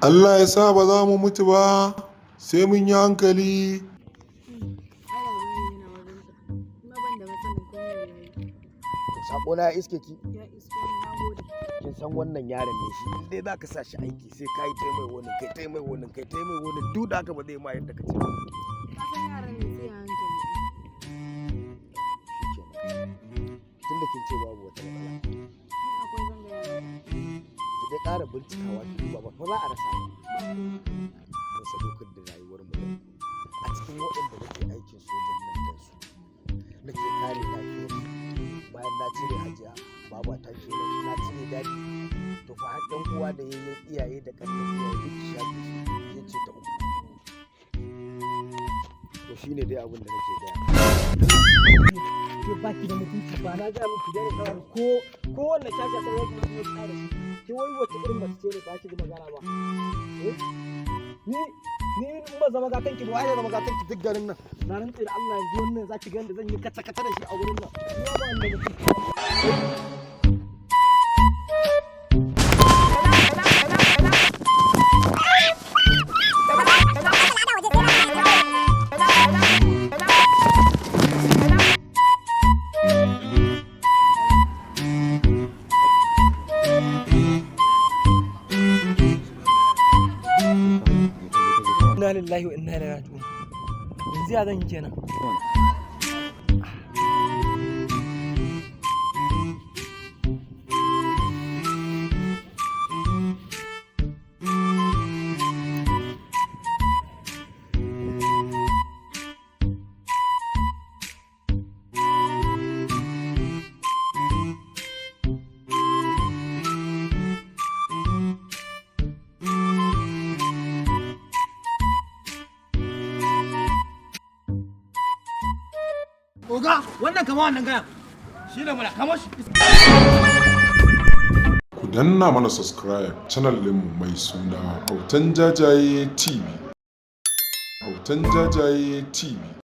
Allah ya sa ba za mu mutu ba, sai mun yi hankali. Sako na iske ki. Ya isko ni, na gode. Kin san wannan yaron ne shi in dai zaka sa shi aiki sai kai taimai wani kai taimai wani kai taimai wani duk da haka ba zai ma yadda ka ce. Ka san yaran ne sai a hankali. Tunda kin ce babu wata matsala. Ni akwai zanga yaran. Ki dai ƙara bincikawa ki duba ba fa za a rasa ba. Mun sadaukar da rayuwar mu da a cikin waɗanda nake aikin sojan nan da su nake kare lafiyar su. Bayan na cire hajiya baba ta ke na cire dadi to fa har ɗan uwa da yayin iyaye da kannan iyaye duk shafi su ce ta uku to shine dai abin da nake gaya ke baki da mutunci ba na ga miki dai kawai ko wannan shasha sai yake mutunci tsare shi ke wai wace irin mace ce ne ba ki da magana ba ni in ba zama gatan ki ba wai zama gatan ki duk garin nan na rantsa da Allah yanzu wannan zaki ga yanda zan yi kata da shi a wurin nan ni ba wanda mutunci inna lillahi wa inna ilaihi raji'un yanzu ya zan yi kenan Oga, wannan kama wannan gaya shi ne muna kama shi. Ku danna mana subscribe channel ɗinmu mai suna Autan Jajaye TV. Autan Jajaye TV.